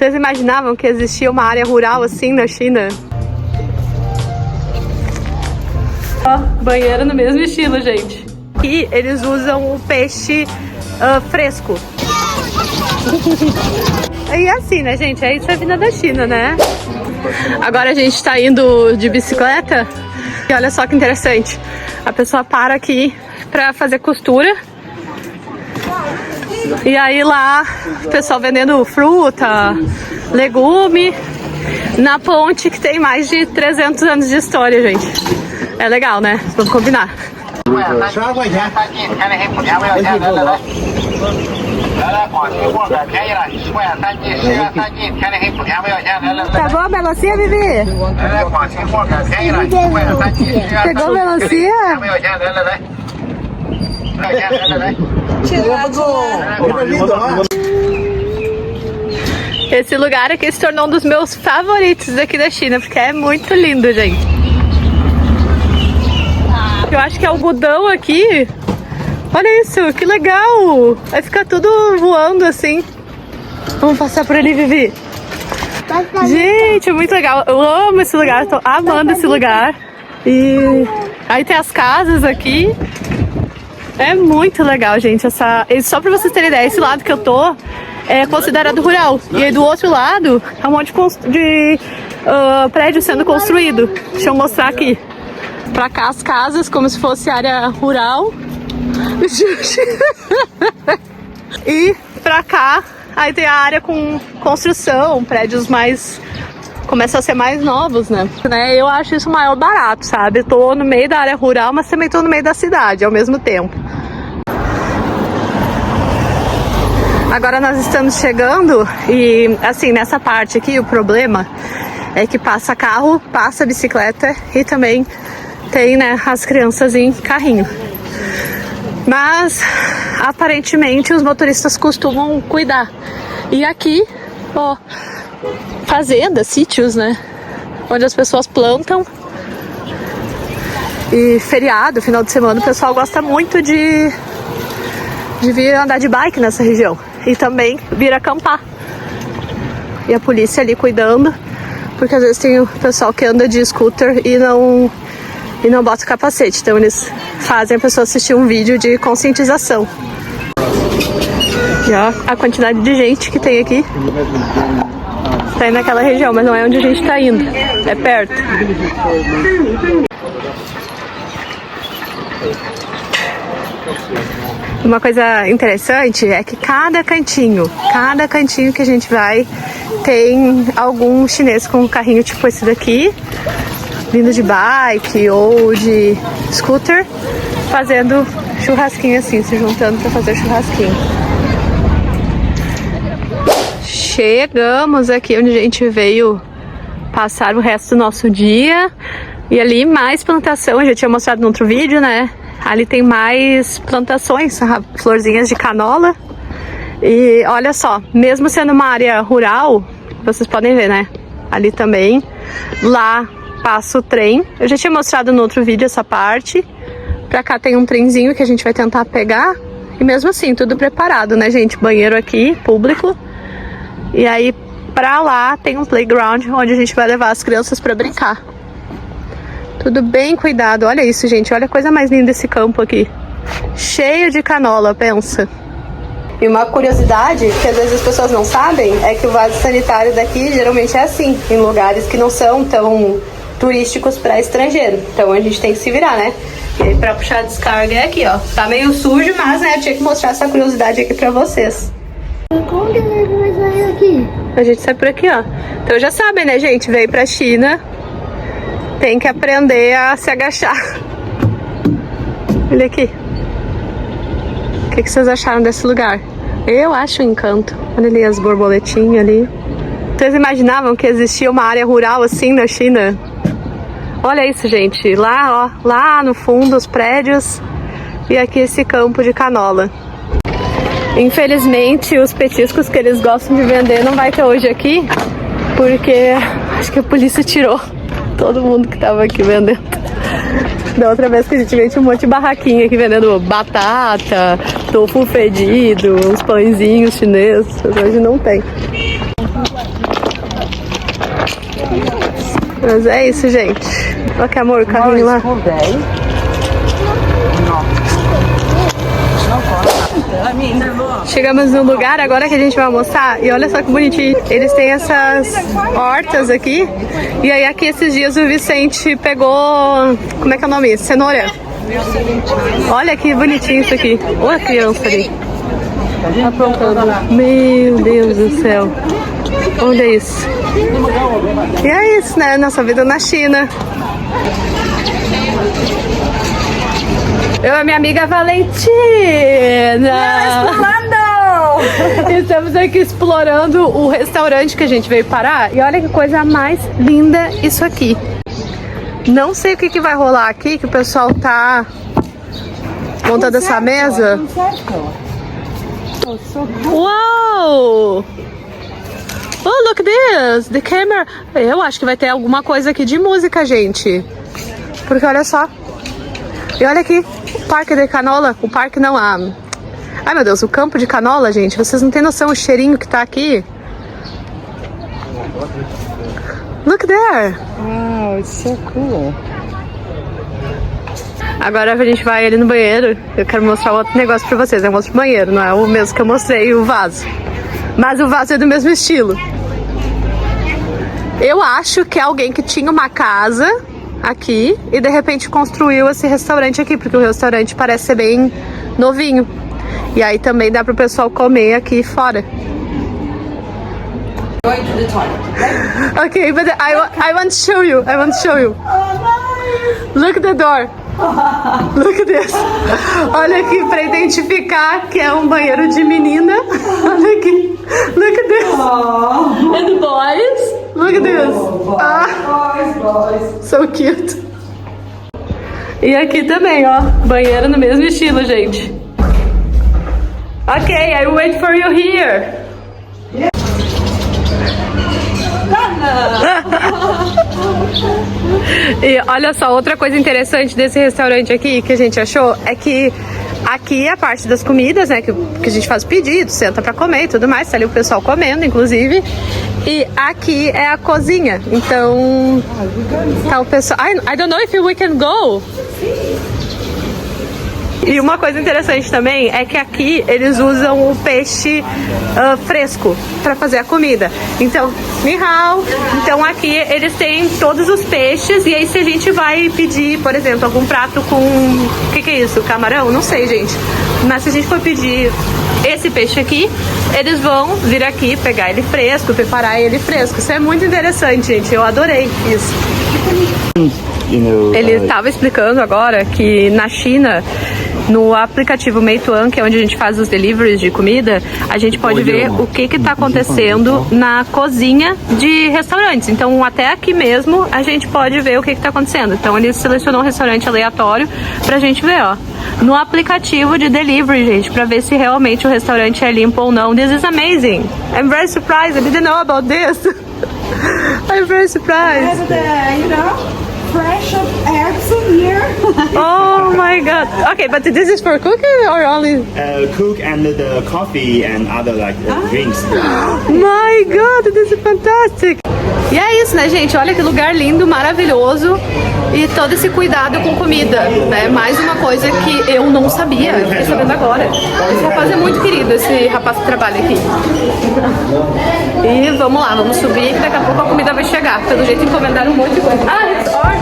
Vocês imaginavam que existia uma área rural assim na China? Ó, banheiro no mesmo estilo, gente. E eles usam o peixe fresco. E assim, né, gente? É isso a vida da China, né? Agora a gente tá indo de bicicleta. E olha só que interessante. A pessoa para aqui pra fazer costura. E aí lá, o pessoal vendendo fruta, legume. Na ponte que tem mais de 300 anos de história, gente. É legal, né? Vamos combinar. Tá bom a melancia, Vivi? Pegou a melancia? Esse lugar aqui se tornou um dos meus favoritos aqui da China, porque é muito lindo, gente. Eu acho que é algodão aqui. Olha isso, que legal! Vai ficar tudo voando assim. Vamos passar por ali, Vivi. Gente, é muito legal. Eu amo esse lugar, tô amando esse lugar. E aí tem as casas aqui. É muito legal, gente. Só pra vocês terem ideia, esse lado que eu tô é considerado rural. E aí do outro lado é um monte de prédio sendo construído. Deixa eu mostrar aqui. Pra cá as casas, como se fosse área rural. E pra cá, aí tem a área com construção, prédios mais... começam a ser mais novos, né? Eu acho isso o maior barato, sabe? Eu tô no meio da área rural, mas também tô no meio da cidade ao mesmo tempo. Agora nós estamos chegando e, assim, nessa parte aqui, o problema é que passa carro, passa bicicleta e também tem, né, as crianças em carrinho. Mas, aparentemente, os motoristas costumam cuidar. E aqui, ó, fazendas, sítios, né, onde as pessoas plantam. E feriado, final de semana, o pessoal gosta muito de vir andar de bike nessa região. E também vir acampar. E a polícia ali cuidando, porque às vezes tem o pessoal que anda de scooter e não bota o capacete. Então eles fazem a pessoa assistir um vídeo de conscientização. E ó, a quantidade de gente que tem aqui. Tá indo naquela região, mas não é onde a gente tá indo. É perto. Uma coisa interessante é que cada cantinho que a gente vai, tem algum chinês com um carrinho tipo esse daqui, vindo de bike ou de scooter, fazendo churrasquinho assim, se juntando para fazer churrasquinho. Chegamos aqui onde a gente veio passar o resto do nosso dia. E ali mais plantação, eu já tinha mostrado no outro vídeo, né? Ali tem mais plantações, florzinhas de canola. E olha só, mesmo sendo uma área rural, vocês podem ver, né? Ali também, lá passa o trem. Eu já tinha mostrado no outro vídeo essa parte. Pra cá tem um trenzinho que a gente vai tentar pegar. E mesmo assim, tudo preparado, né, gente? Banheiro aqui, público. E aí, pra lá tem um playground onde a gente vai levar as crianças pra brincar. Tudo bem cuidado. Olha isso, gente. Olha a coisa mais linda desse campo aqui. Cheio de canola, pensa. E uma curiosidade que às vezes as pessoas não sabem é que o vaso sanitário daqui geralmente é assim, em lugares que não são tão turísticos para estrangeiro. Então a gente tem que se virar, né? E aí pra puxar a descarga é aqui, ó. Tá meio sujo, mas né, eu tinha que mostrar essa curiosidade aqui pra vocês. Como que a gente vai sair aqui? A gente sai por aqui, ó. Então já sabem, né, gente? Veio pra China, tem que aprender a se agachar. Olha aqui. O que vocês acharam desse lugar? Eu acho um encanto. Olha ali as borboletinhas ali. Vocês imaginavam que existia uma área rural assim na China? Olha isso, gente. Lá, ó, lá no fundo os prédios e aqui esse campo de canola. Infelizmente, os petiscos que eles gostam de vender não vai ter hoje aqui, porque acho que a polícia tirou todo mundo que tava aqui vendendo. Da outra vez que a gente veio, tinha um monte de barraquinha aqui vendendo batata, tofu fedido, uns pãezinhos chineses. Hoje não tem. Mas é isso, gente. Olha que amor, o carrinho lá. Chegamos no lugar agora que a gente vai almoçar e olha só que bonitinho. Eles têm essas hortas aqui. E aí aqui esses dias o Vicente pegou... Como é que é o nome? Cenoura. Olha que bonitinho isso aqui. Olha a criança ali. Aprontando. Meu Deus do céu. Olha isso. E é isso, né? Nossa vida na China. Eu e a minha amiga Valentina. Estamos aqui explorando o restaurante que a gente veio parar. E olha que coisa mais linda isso aqui. Não sei o que vai rolar aqui, que o pessoal tá montando essa mesa. Uau! Oh, look this! The camera. Eu acho que vai ter alguma coisa aqui de música, gente. Porque olha só. E olha aqui, o Parque de Canola. O parque não, ai meu Deus, o campo de canola, gente. Vocês não têm noção o cheirinho que tá aqui. Look there. Wow, it's so cool. Agora a gente vai ali no banheiro. Eu quero mostrar outro negócio pra vocês. Eu mostro o banheiro, não é o mesmo que eu mostrei, o vaso. Mas o vaso é do mesmo estilo. Eu acho que é alguém que tinha uma casa aqui e de repente construiu esse restaurante aqui, porque o restaurante parece ser bem novinho. E aí também dá pro pessoal comer aqui fora. Going to the toilet. Okay, but I want to show you. I want to show you. Look at the door. Look at this. Olha aqui pra identificar que é um banheiro de menina. Olha aqui. Look at this. And the boys. Look at this. Boys. So cute. E aqui também, ó. Banheiro no mesmo estilo, gente. Okay, I wait for you here. E olha só, outra coisa interessante desse restaurante aqui que a gente achou é que aqui é a parte das comidas, né, que a gente faz o pedido, senta pra comer e tudo mais, tá ali o pessoal comendo, inclusive. E aqui é a cozinha, então tá o pessoal... I don't know if we can go. E uma coisa interessante também é que aqui eles usam o peixe fresco para fazer a comida. Então, ni hao. Então aqui eles têm todos os peixes e aí se a gente vai pedir, por exemplo, algum prato com... O que é isso? Camarão? Não sei, gente. Mas se a gente for pedir esse peixe aqui, eles vão vir aqui pegar ele fresco, preparar ele fresco. Isso é muito interessante, gente. Eu adorei isso. Ele estava explicando agora que na China, no aplicativo Meituan, que é onde a gente faz os deliveries de comida, a gente pode ver o que está acontecendo na cozinha de restaurantes. Então, até aqui mesmo, a gente pode ver o que está acontecendo. Então, ele selecionou um restaurante aleatório pra gente ver, ó. No aplicativo de delivery, gente, pra ver se realmente o restaurante é limpo ou não. This is amazing. I'm very surprised. I didn't know about this. I'm very surprised. Fresh eggs here. Oh my god. Okay, but this is for cooking or only? Cook and the coffee and other like drinks. My god, this is fantastic. E é isso, né, gente? Olha que lugar lindo, maravilhoso. E todo esse cuidado com comida, né? Mais uma coisa que eu não sabia, eu fiquei sabendo agora. Esse rapaz é muito querido, esse rapaz que trabalha aqui. E vamos lá, vamos subir que daqui a pouco a comida vai chegar. Pelo jeito encomendaram um monte de coisa. Ah, it's orange.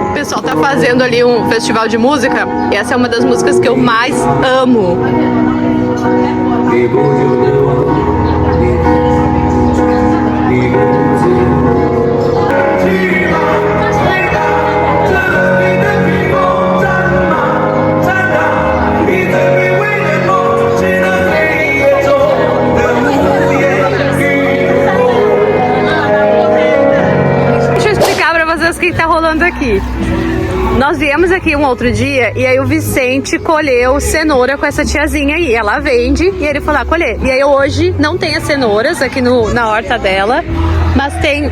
O pessoal tá fazendo ali um festival de música e essa é uma das músicas que eu mais amo. Deixa eu explicar pra vocês o que tá rolando aqui. Nós viemos aqui um outro dia e aí o Vicente colheu cenoura com essa tiazinha aí. Ela vende e ele foi lá colher. E aí hoje não tem as cenouras aqui na horta dela, mas tem...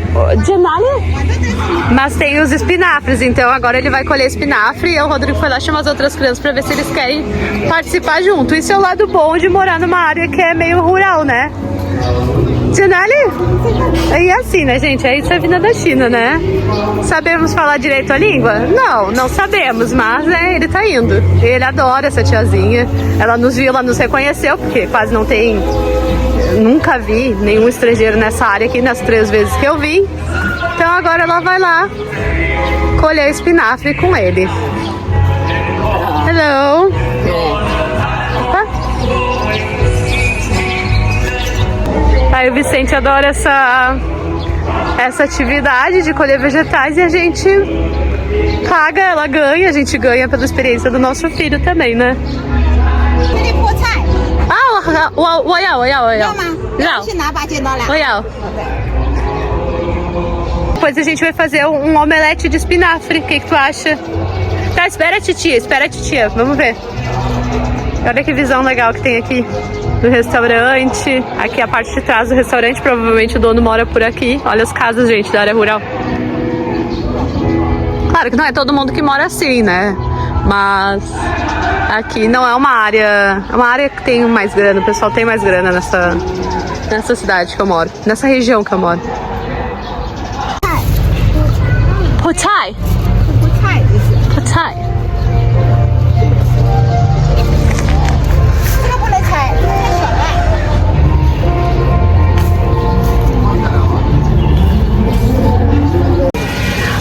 Mas tem os espinafres, então agora ele vai colher espinafre e o Rodrigo foi lá chamar as outras crianças pra ver se eles querem participar junto. Isso é o lado bom de morar numa área que é meio rural, né? Janali? E assim, né, gente? Isso é a vida da China, né? Sabemos falar direito a língua? Não, não sabemos, mas ele tá indo. Ele adora essa tiazinha. Ela nos viu, ela nos reconheceu, porque quase não tem... Nunca vi nenhum estrangeiro nessa área aqui, nas 3 vezes que eu vim. Então agora ela vai lá colher espinafre com ele. Hello! Opa. Aí o Vicente adora essa atividade de colher vegetais e a gente paga, ela ganha, a gente ganha pela experiência do nosso filho também, né? Depois a gente vai fazer um omelete de espinafre, o que tu acha? Tá, espera a titia, vamos ver. Olha que visão legal que tem aqui do restaurante. Aqui a parte de trás do restaurante, provavelmente o dono mora por aqui. Olha as casas, gente, da área rural. Claro que não é todo mundo que mora assim, né? Mas aqui não é uma área... É uma área que tem mais grana, o pessoal tem mais grana nessa cidade que eu moro. Nessa região que eu moro. Putai.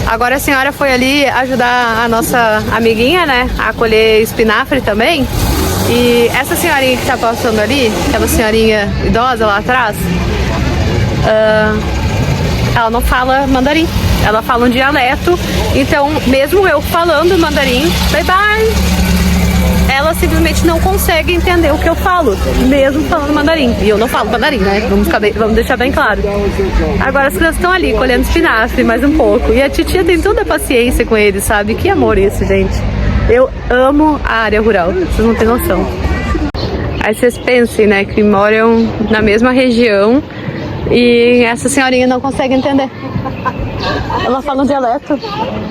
Agora a senhora foi ali ajudar a nossa amiguinha, né, a colher espinafre também. E essa senhorinha que tá passando ali, aquela senhorinha idosa lá atrás, ela não fala mandarim, ela fala um dialeto. Então, mesmo eu falando mandarim, bye bye, ela simplesmente não consegue entender o que eu falo, mesmo falando mandarim. E eu não falo mandarim, né? Vamos deixar bem claro. Agora as crianças estão ali colhendo espinafre mais um pouco. E a titia tem toda a paciência com eles, sabe? Que amor isso, gente. Eu amo a área rural, vocês não têm noção. Aí vocês pensem, né, que moram na mesma região e essa senhorinha não consegue entender. Ela fala um dialeto.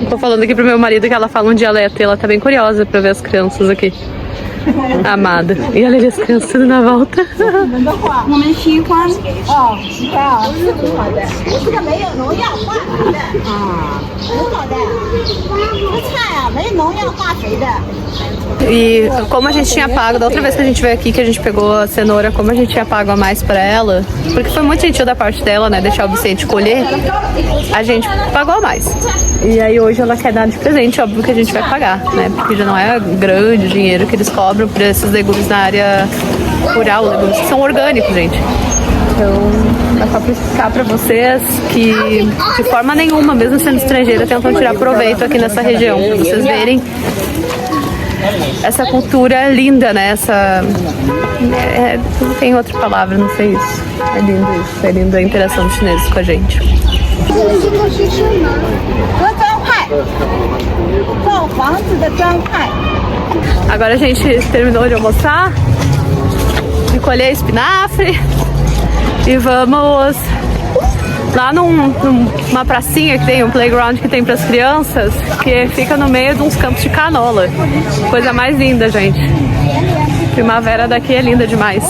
Tô falando aqui pro meu marido que ela fala um dialeto e ela tá bem curiosa pra ver as crianças aqui. Amada. E olha ali as crianças tudo na volta. E como a gente tinha pago, da outra vez que a gente veio aqui, que a gente pegou a cenoura, como a gente tinha pago a mais pra ela, porque foi muito gentil da parte dela, né, deixar o Vicente colher, a gente pagou a mais. E aí hoje ela quer dar de presente, óbvio que a gente vai pagar, né, porque já não é grande o dinheiro que eles cobram por esses legumes na área rural, legumes que são orgânicos, gente. Então, é só pra explicar pra vocês que, de forma nenhuma, mesmo sendo estrangeira, tentam tirar proveito aqui nessa região, pra vocês verem essa cultura linda, né? Não tem outra palavra, não sei isso. É lindo isso, é lindo a interação dos chineses com a gente. Agora a gente terminou de almoçar, de colher espinafre e vamos lá numa pracinha que tem, um playground que tem para as crianças, que fica no meio de uns campos de canola. Coisa mais linda, gente. Primavera daqui é linda demais.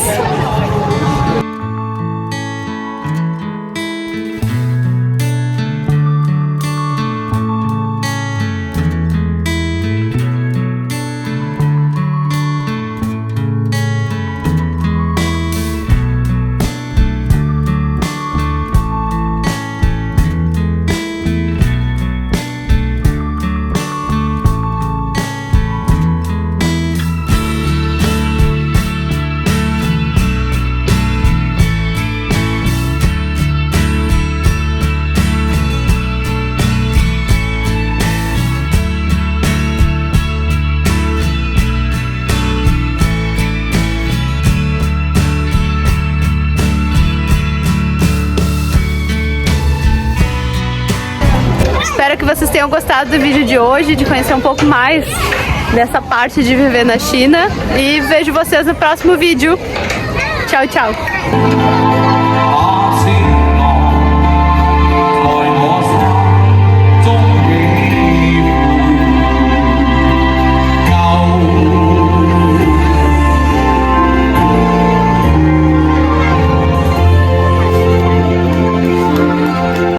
vocês tenham gostado do vídeo de hoje, de conhecer um pouco mais dessa parte de viver na China. E vejo vocês no próximo vídeo. Tchau, tchau!